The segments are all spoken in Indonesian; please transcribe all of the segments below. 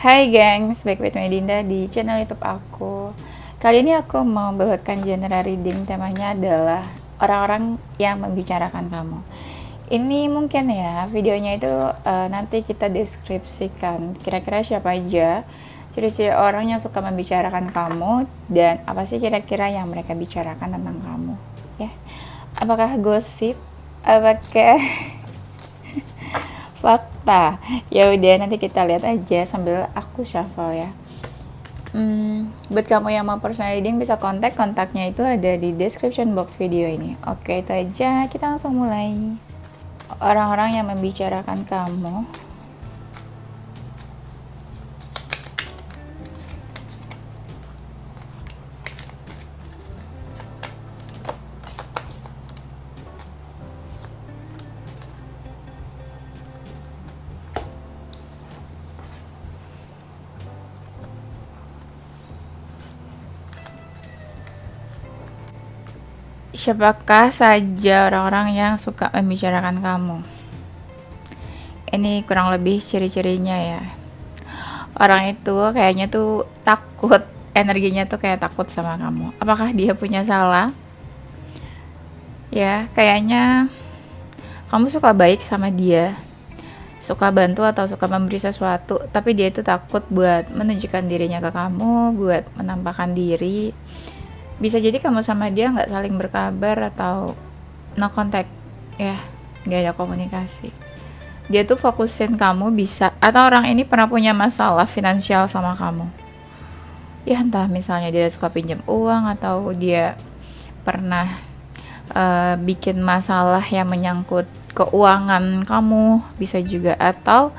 Hai gengs, back with Medinda di channel YouTube aku. Kali ini aku mau bawakan genre reading, temanya adalah orang-orang yang membicarakan kamu. Ini mungkin ya, videonya itu nanti kita deskripsikan kira-kira siapa aja ciri-ciri orang yang suka membicarakan kamu dan apa sih kira-kira yang mereka bicarakan tentang kamu. Ya, apakah gosip? Apakah fakta? Ya udah, nanti kita lihat aja sambil aku shuffle ya. Buat kamu yang mau personal reading bisa kontaknya itu ada di description box video ini. Oke, itu aja, kita langsung mulai. Orang-orang yang membicarakan kamu. Siapakah saja orang-orang yang suka membicarakan kamu? Ini kurang lebih ciri-cirinya ya. Orang itu kayaknya tuh takut, energinya tuh kayak takut sama kamu. Apakah dia punya salah? Ya, kayaknya kamu suka baik sama dia, suka bantu atau suka memberi sesuatu, tapi dia itu takut buat menunjukkan dirinya ke kamu, buat menampakkan diri. Bisa jadi kamu sama dia nggak saling berkabar atau no contact, ya, nggak ada komunikasi. Dia tuh fokusin kamu bisa, atau orang ini pernah punya masalah finansial sama kamu. Ya entah misalnya dia suka pinjam uang atau dia pernah bikin masalah yang menyangkut keuangan kamu, bisa juga, atau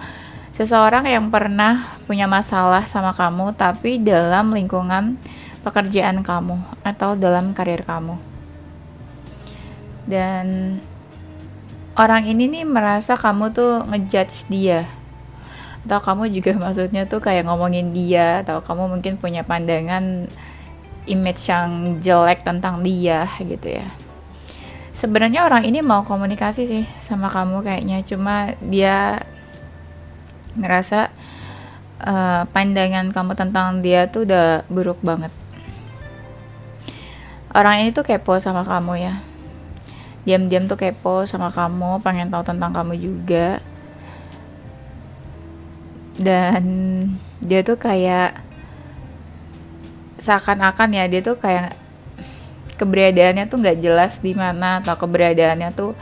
seseorang yang pernah punya masalah sama kamu tapi dalam lingkungan pekerjaan kamu atau dalam karir kamu. Dan orang ini nih merasa kamu tuh ngejudge dia, atau kamu juga maksudnya tuh kayak ngomongin dia, atau kamu mungkin punya pandangan image yang jelek tentang dia gitu ya. Sebenarnya orang ini mau komunikasi sih sama kamu kayaknya, cuma dia ngerasa pandangan kamu tentang dia tuh udah buruk banget. Orang ini tuh kepo sama kamu ya, diam-diam tuh kepo sama kamu, pengen tahu tentang kamu juga. Dan dia tuh kayak seakan-akan ya, dia tuh kayak keberadaannya tuh nggak jelas di mana, atau keberadaannya tuh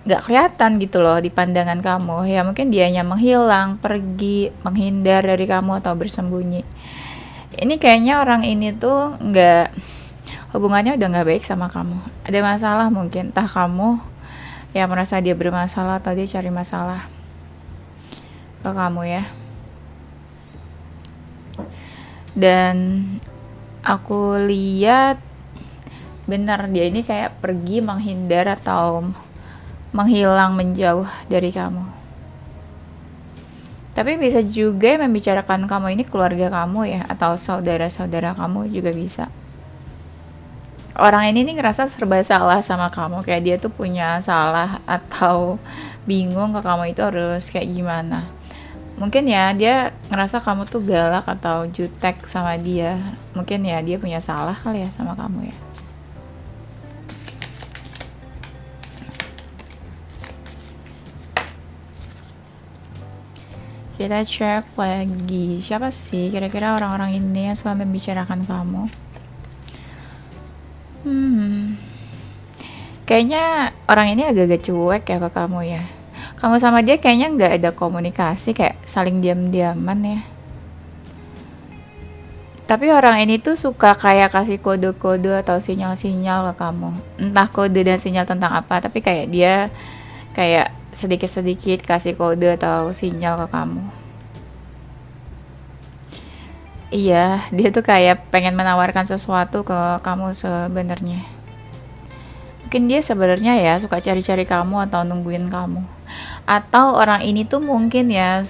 nggak kelihatan gitu loh di pandangan kamu. Ya mungkin dianya menghilang, pergi, menghindar dari kamu atau bersembunyi. Ini kayaknya orang ini tuh nggak, hubungannya udah nggak baik sama kamu. Ada masalah mungkin, entah kamu yang merasa dia bermasalah atau dia cari masalah ke kamu ya. Dan aku lihat benar dia ini kayak pergi, menghindar atau menghilang, menjauh dari kamu. Tapi bisa juga yang membicarakan kamu ini keluarga kamu ya, atau saudara-saudara kamu juga bisa. Orang ini nih ngerasa serba salah sama kamu, kayak dia tuh punya salah atau bingung ke kamu itu harus kayak gimana. Mungkin ya dia ngerasa kamu tuh galak atau jutek sama dia. Mungkin ya dia punya salah kali ya sama kamu ya. Kita cek lagi, siapa sih kira-kira orang-orang ini yang suka membicarakan kamu? Kayaknya orang ini agak-agak cuek ya ke kamu ya. Kamu sama dia kayaknya nggak ada komunikasi, kayak saling diam-diaman ya. Tapi orang ini tuh suka kayak kasih kode-kode atau sinyal-sinyal ke kamu. Entah kode dan sinyal tentang apa, tapi kayak dia kayak sedikit-sedikit kasih kode atau sinyal ke kamu. Iya, dia tuh kayak pengen menawarkan sesuatu ke kamu sebenarnya. Mungkin dia sebenarnya ya suka cari-cari kamu atau nungguin kamu. Atau orang ini tuh mungkin ya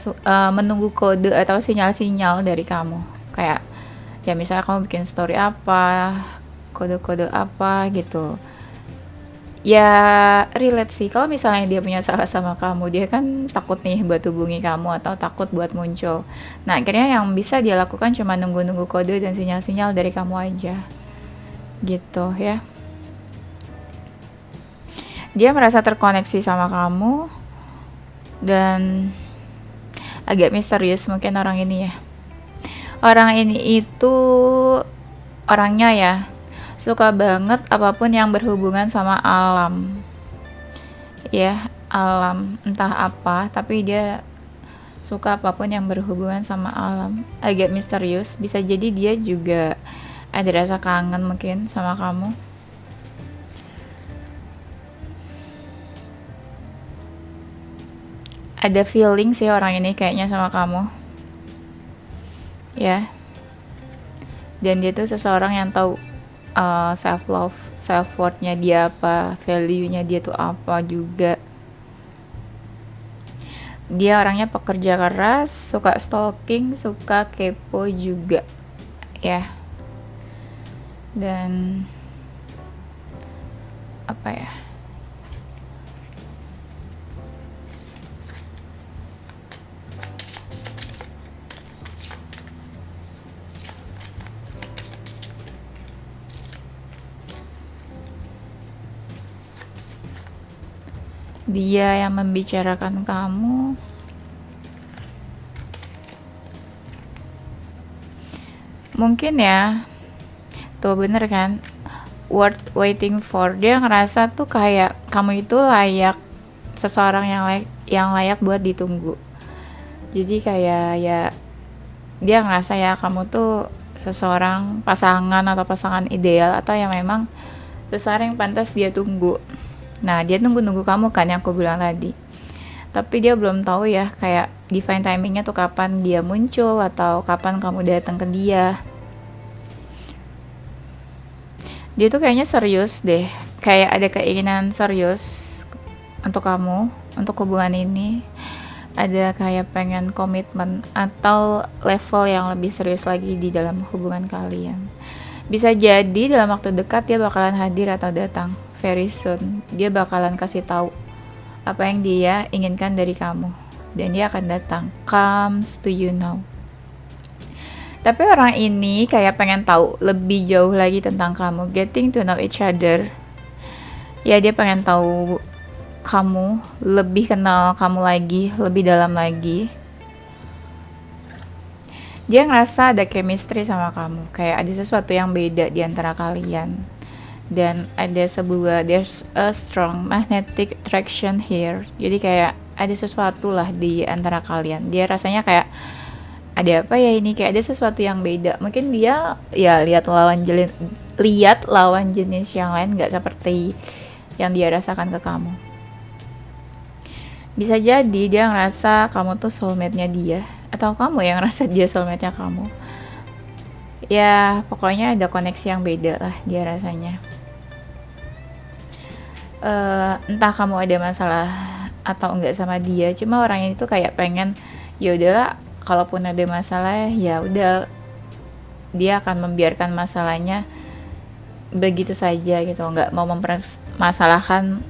menunggu kode atau sinyal-sinyal dari kamu. Kayak ya misalnya kamu bikin story apa, kode-kode apa gitu. Ya relate sih, kalau misalnya dia punya salah sama kamu, dia kan takut nih buat hubungi kamu atau takut buat muncul. Nah, akhirnya yang bisa dia lakukan cuma nunggu-nunggu kode dan sinyal-sinyal dari kamu aja. Gitu ya. Dia merasa terkoneksi sama kamu dan agak misterius mungkin orang ini ya. Orang ini itu orangnya ya suka banget apapun yang berhubungan sama alam. Ya, alam entah apa, tapi dia suka apapun yang berhubungan sama alam. Agak misterius, bisa jadi dia juga ada rasa kangen mungkin sama kamu. Ada feeling sih orang ini kayaknya sama kamu. Ya, dan dia tuh seseorang yang tahu self love, self worth-nya dia apa, value-nya dia tuh apa juga. Dia orangnya pekerja keras, suka stalking, suka kepo juga ya. Dan apa ya, dia yang membicarakan kamu. Mungkin ya, tuh bener kan, worth waiting for. Dia ngerasa tuh kayak kamu itu layak, seseorang yang layak buat ditunggu. Jadi kayak ya dia ngerasa ya kamu tuh seseorang pasangan atau pasangan ideal atau yang memang seseorang yang pantas dia tunggu. Nah, dia nunggu-nunggu kamu kan yang aku bilang tadi. Tapi dia belum tahu ya kayak divine timingnya tuh kapan dia muncul atau kapan kamu datang ke dia. Dia tuh kayaknya serius deh. Kayak ada keinginan serius untuk kamu, untuk hubungan ini. Ada kayak pengen komitmen atau level yang lebih serius lagi di dalam hubungan kalian. Bisa jadi dalam waktu dekat dia bakalan hadir atau datang. Very soon dia bakalan kasih tahu apa yang dia inginkan dari kamu dan dia akan datang, comes to you now. Tapi orang ini kayak pengen tahu lebih jauh lagi tentang kamu, getting to know each other. Ya, dia pengen tahu kamu, lebih kenal kamu lagi, lebih dalam lagi. Dia ngerasa ada chemistry sama kamu, kayak ada sesuatu yang beda di antara kalian. Dan ada there's a strong magnetic attraction here. Jadi kayak ada sesuatu lah di antara kalian. Dia rasanya kayak ada apa ya ini, kayak ada sesuatu yang beda. Mungkin dia ya lihat lawan jenis yang lain nggak seperti yang dia rasakan ke kamu. Bisa jadi dia ngerasa kamu tuh soulmate-nya dia, atau kamu yang ngerasa dia soulmate-nya kamu. Ya pokoknya ada koneksi yang beda lah dia rasanya. Entah kamu ada masalah atau enggak sama dia, cuma orang ini tuh kayak pengen ya udahlah, kalaupun ada masalah ya udah, dia akan membiarkan masalahnya begitu saja gitu, nggak mau mempermasalahkan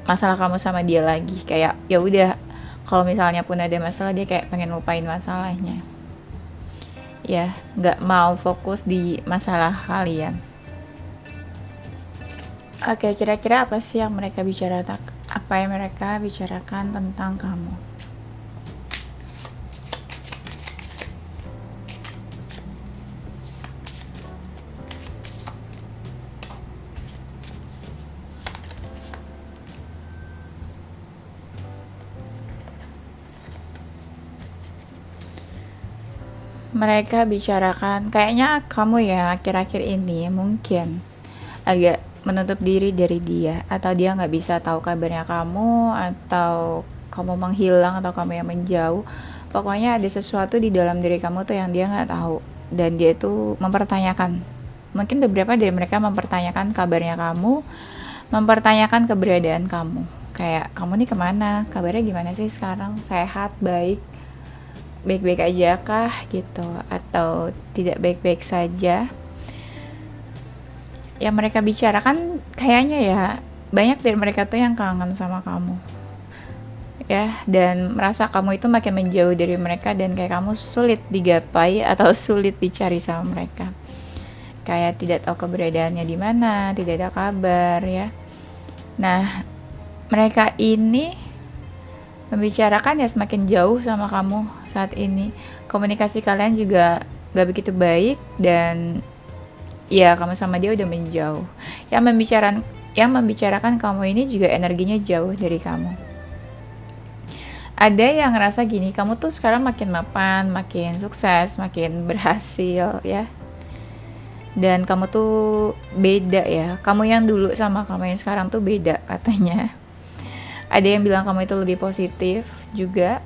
masalah kamu sama dia lagi. Kayak ya udah, kalau misalnya pun ada masalah dia kayak pengen lupain masalahnya ya, nggak mau fokus di masalah kalian. Oke, kira-kira apa sih yang mereka bicarakan? Apa yang mereka bicarakan tentang kamu? Mereka bicarakan, kayaknya kamu ya akhir-akhir ini mungkin agak menutup diri dari dia, atau dia nggak bisa tahu kabarnya kamu, atau kamu menghilang, atau kamu yang menjauh. Pokoknya ada sesuatu di dalam diri kamu tuh yang dia nggak tahu, dan dia tuh mempertanyakan. Mungkin beberapa dari mereka mempertanyakan kabarnya kamu, mempertanyakan keberadaan kamu. Kayak kamu nih kemana, kabarnya gimana sih sekarang, sehat, baik-baik aja kah gitu, atau tidak baik-baik saja. Yang mereka bicarakan kayaknya ya banyak dari mereka tuh yang kangen sama kamu ya, dan merasa kamu itu makin menjauh dari mereka dan kayak kamu sulit digapai atau sulit dicari sama mereka, kayak tidak tahu keberadaannya di mana, tidak ada kabar ya. Nah, mereka ini membicarakan ya semakin jauh sama kamu saat ini. Komunikasi kalian juga gak begitu baik dan ya kamu sama dia udah menjauh. Yang membicarakan kamu ini juga energinya jauh dari kamu. Ada yang ngerasa gini, kamu tuh sekarang makin mapan, makin sukses, makin berhasil ya. Dan kamu tuh beda ya. Kamu yang dulu sama kamu yang sekarang tuh beda katanya. Ada yang bilang kamu itu lebih positif juga.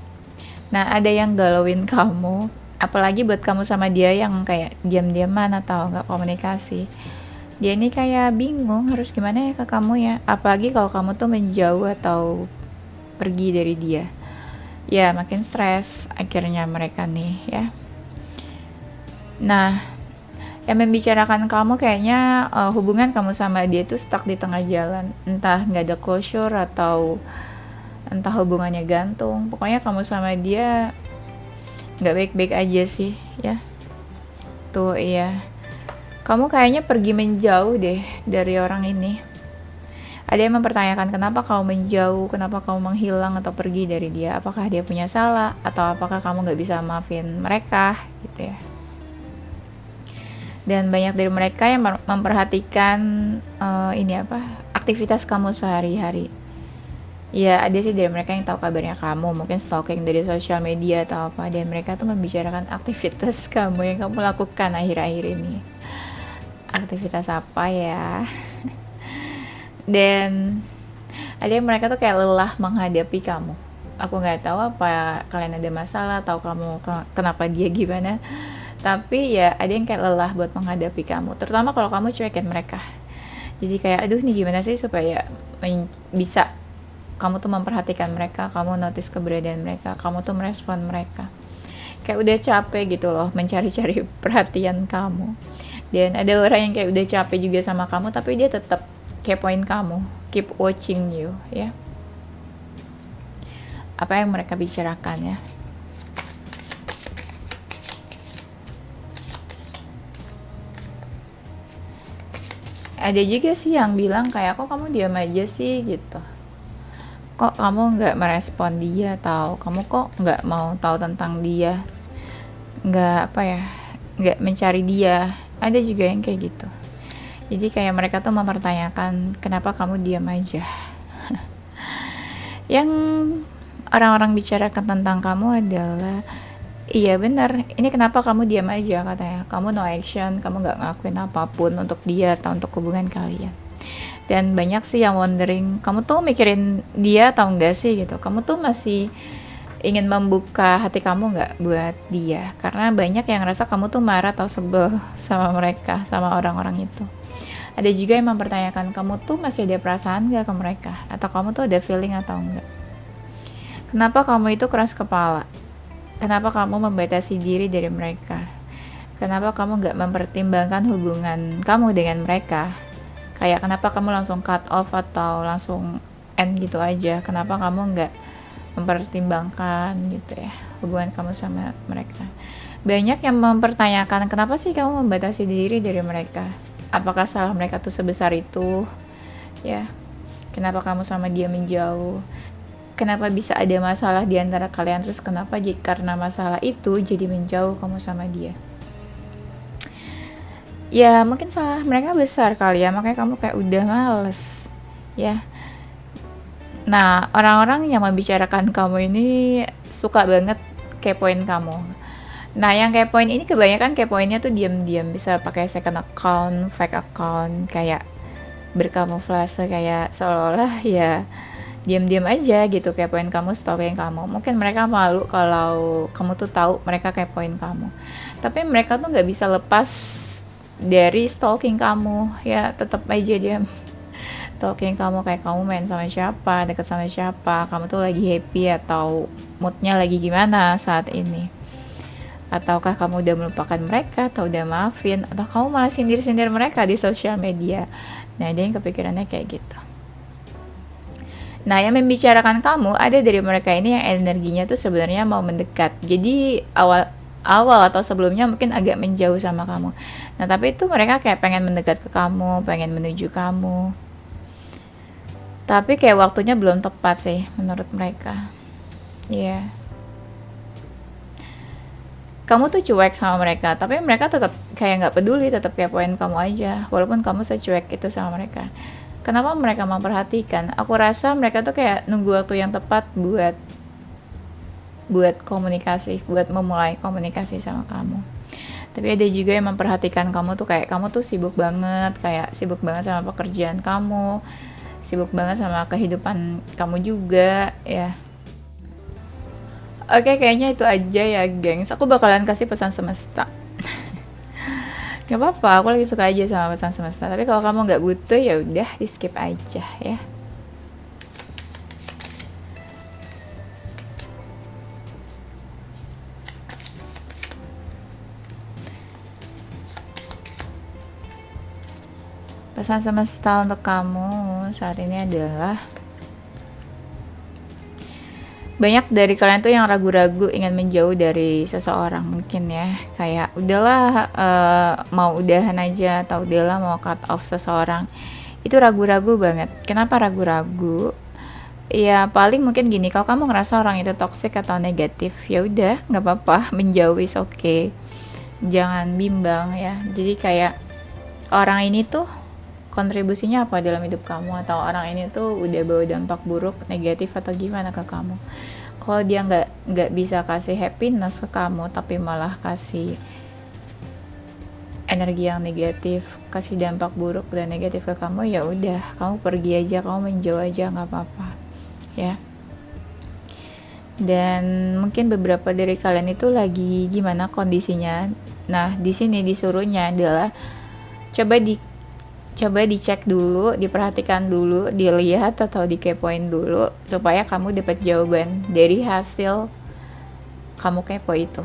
Nah, ada yang galauin kamu. Apalagi buat kamu sama dia yang kayak diam-diaman atau nggak komunikasi. Dia ini kayak bingung harus gimana ya ke kamu ya. Apalagi kalau kamu tuh menjauh atau pergi dari dia. Ya, makin stres akhirnya mereka nih ya. Nah, yang membicarakan kamu kayaknya hubungan kamu sama dia tuh stuck di tengah jalan. Entah nggak ada closure atau entah hubungannya gantung. Pokoknya kamu sama dia nggak baik-baik aja sih ya. Tuh iya, kamu kayaknya pergi menjauh deh dari orang ini. Ada yang mempertanyakan kenapa kamu menjauh, kenapa kamu menghilang atau pergi dari dia. Apakah dia punya salah atau apakah kamu nggak bisa maafin mereka gitu ya. Dan banyak dari mereka yang memperhatikan aktivitas kamu sehari-hari. Ya, ada sih dari mereka yang tahu kabarnya kamu, mungkin stalking dari sosial media atau apa, dan mereka tuh membicarakan aktivitas kamu yang kamu lakukan akhir-akhir ini. Aktivitas apa ya? Dan ada yang mereka tuh kayak lelah menghadapi kamu. Aku nggak tahu apa kalian ada masalah atau kamu kenapa dia gimana. Tapi ya ada yang kayak lelah buat menghadapi kamu. Terutama kalau kamu cuekin mereka. Jadi kayak aduh nih gimana sih supaya bisa kamu tuh memperhatikan mereka, kamu notice keberadaan mereka, kamu tuh merespon mereka. Kayak udah capek gitu loh mencari-cari perhatian kamu. Dan ada orang yang kayak udah capek juga sama kamu tapi dia tetap kepoin kamu, keep watching you ya. Apa yang mereka bicarakan ya. Ada juga sih yang bilang kayak kok kamu diam aja sih gitu. Kok kamu nggak merespon dia, atau kamu kok nggak mau tahu tentang dia, nggak mencari dia. Ada juga yang kayak gitu. Jadi kayak mereka tuh mempertanyakan kenapa kamu diam aja. Yang orang-orang bicarakan tentang kamu adalah iya benar, ini kenapa kamu diam aja katanya. Kamu no action, kamu nggak ngelakuin apapun untuk dia atau untuk hubungan kalian. Dan banyak sih yang wondering, kamu tuh mikirin dia atau enggak sih gitu. Kamu tuh masih ingin membuka hati kamu nggak buat dia. Karena banyak yang ngerasa kamu tuh marah atau sebel sama mereka, sama orang-orang itu. Ada juga yang mempertanyakan kamu tuh masih ada perasaan gak ke mereka, atau kamu tuh ada feeling atau enggak. Kenapa kamu itu keras kepala? Kenapa kamu membatasi diri dari mereka? Kenapa kamu gak mempertimbangkan hubungan kamu dengan mereka? Kayak kenapa kamu langsung cut off atau langsung end gitu aja? Kenapa kamu gak mempertimbangkan gitu ya hubungan kamu sama mereka? Banyak yang mempertanyakan kenapa sih kamu membatasi diri dari mereka? Apakah salah mereka tuh sebesar itu ya? Kenapa kamu sama dia menjauh? Kenapa bisa ada masalah di antara kalian, terus kenapa karena masalah itu jadi menjauh kamu sama dia? Ya mungkin salah mereka besar kali ya, makanya kamu kayak udah males ya. Nah, orang-orang yang membicarakan kamu ini suka banget kepoin kamu. Nah, yang kepoin ini kebanyakan kepoinnya tuh diam-diam, bisa pakai second account, fake account, kayak berkamuflase, kayak seolah-olah ya diam-diam aja gitu kepoin kamu, stalking kamu. Mungkin mereka malu kalau kamu tuh tahu mereka kepoin kamu. Tapi mereka tuh nggak bisa lepas dari stalking kamu, ya tetap aja dia stalking kamu, kayak kamu main sama siapa, deket sama siapa, kamu tuh lagi happy atau moodnya lagi gimana saat ini. Ataukah kamu udah melupakan mereka, atau udah maafin, atau kamu malah sindir-sindir mereka di sosial media. Nah, ada yang kepikirannya kayak gitu. Nah, yang membicarakan kamu ada dari mereka ini yang energinya tuh sebenarnya mau mendekat. Jadi awal atau sebelumnya mungkin agak menjauh sama kamu. Nah, tapi itu mereka kayak pengen mendekat ke kamu, pengen menuju kamu. Tapi kayak waktunya belum tepat sih menurut mereka. Iya. Yeah. Kamu tuh cuek sama mereka, tapi mereka tetap kayak nggak peduli, tetap kepoin kamu aja, walaupun kamu secuek itu sama mereka. Kenapa mereka memperhatikan? Aku rasa mereka tuh kayak nunggu waktu yang tepat buat buat komunikasi, buat memulai komunikasi sama kamu. Tapi ada juga yang memperhatikan kamu tuh kayak kamu tuh sibuk banget, kayak sibuk banget sama pekerjaan kamu, sibuk banget sama kehidupan kamu juga, ya. Oke, kayaknya itu aja ya, gengs. Aku bakalan kasih pesan semesta. Gak apa-apa, aku lagi suka aja sama pesan semesta. Tapi kalau kamu nggak butuh, ya udah di skip aja ya. Pesan semesta untuk kamu saat ini adalah banyak dari kalian tuh yang ragu-ragu ingin menjauh dari seseorang mungkin ya, kayak udahlah mau udahan aja atau udahlah mau cut off seseorang. Itu ragu-ragu banget. Kenapa ragu-ragu? Ya paling mungkin gini, kalau kamu ngerasa orang itu toxic atau negatif, ya udah nggak apa-apa, menjauh is okay. Jangan bimbang ya. Jadi kayak orang ini tuh kontribusinya apa dalam hidup kamu, atau orang ini tuh udah bawa dampak buruk negatif atau gimana ke kamu. Kalau dia nggak bisa kasih happiness ke kamu tapi malah kasih energi yang negatif, kasih dampak buruk dan negatif ke kamu, ya udah kamu pergi aja, kamu menjauh aja, nggak apa-apa ya. Dan mungkin beberapa dari kalian itu lagi gimana kondisinya. Nah, di sini disuruhnya adalah coba dicek dulu, diperhatikan dulu, dilihat atau dikepoin dulu supaya kamu dapat jawaban dari hasil kamu kepo itu.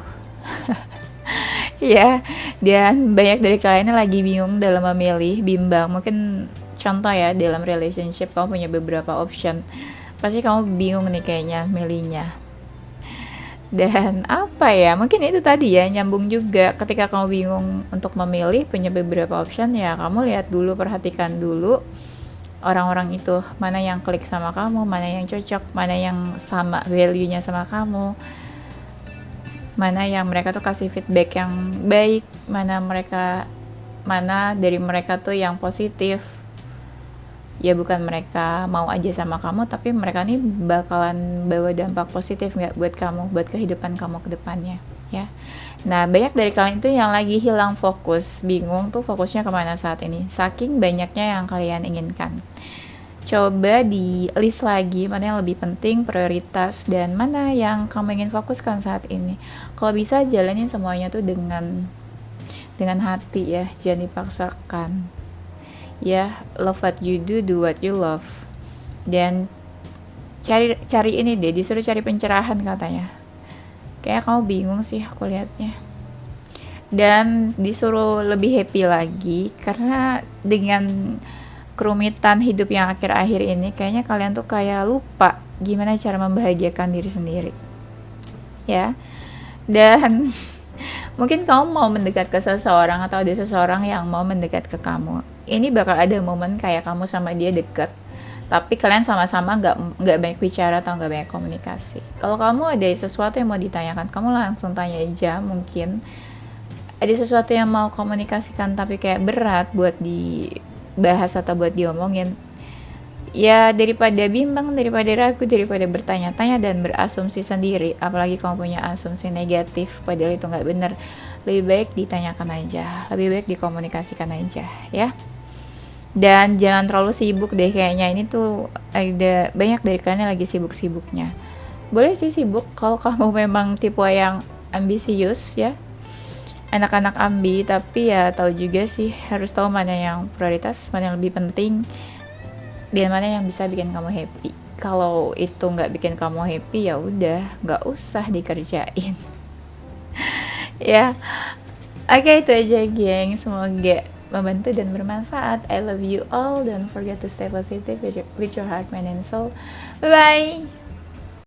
Ya, dan banyak dari kalian yang lagi bingung dalam memilih, bimbang. Mungkin contoh ya, dalam relationship kamu punya beberapa option. Pasti kamu bingung nih kayaknya milihnya. Dan apa ya, mungkin itu tadi ya, nyambung juga ketika kamu bingung untuk memilih, punya beberapa option ya, kamu lihat dulu, perhatikan dulu orang-orang itu, mana yang klik sama kamu, mana yang cocok, mana yang sama value-nya sama kamu, mana yang mereka tuh kasih feedback yang baik, mana dari mereka tuh yang positif. Ya bukan mereka mau aja sama kamu, tapi mereka nih bakalan bawa dampak positif nggak buat kamu, buat kehidupan kamu ke depannya ya. Nah, banyak dari kalian itu yang lagi hilang fokus, bingung tuh fokusnya kemana saat ini, saking banyaknya yang kalian inginkan. Coba di list lagi mana yang lebih penting, prioritas, dan mana yang kamu ingin fokuskan saat ini. Kalau bisa jalanin semuanya tuh dengan hati ya, jangan dipaksakan ya. Love what you do what you love. Dan cari ini deh, disuruh cari pencerahan katanya. Kayak kamu bingung sih aku lihatnya. Dan disuruh lebih happy lagi, karena dengan kerumitan hidup yang akhir-akhir ini kayaknya kalian tuh kayak lupa gimana cara membahagiakan diri sendiri ya. Dan mungkin kamu mau mendekat ke seseorang atau ada seseorang yang mau mendekat ke kamu. Ini bakal ada momen kayak kamu sama dia deket, tapi kalian sama-sama nggak banyak bicara atau nggak banyak komunikasi. Kalau kamu ada sesuatu yang mau ditanyakan, kamu langsung tanya aja. Mungkin ada sesuatu yang mau komunikasikan tapi kayak berat buat dibahas atau buat diomongin. Ya daripada bimbang, daripada ragu, daripada bertanya-tanya dan berasumsi sendiri, apalagi kamu punya asumsi negatif padahal itu nggak benar, lebih baik ditanyakan aja, lebih baik dikomunikasikan aja ya. Dan jangan terlalu sibuk deh, kayaknya ini tuh ada banyak dari kalian yang lagi sibuk-sibuknya. Boleh sih sibuk kalau kamu memang tipe yang ambisius ya, anak-anak ambi, tapi ya tahu juga sih, harus tahu mana yang prioritas, mana yang lebih penting, dan mana yang bisa bikin kamu happy. Kalau itu nggak bikin kamu happy, ya udah nggak usah dikerjain. Ya, oke, itu aja geng. Semoga membantu dan bermanfaat. I love you all. Don't forget to stay positive with your heart, mind, and soul. Bye bye.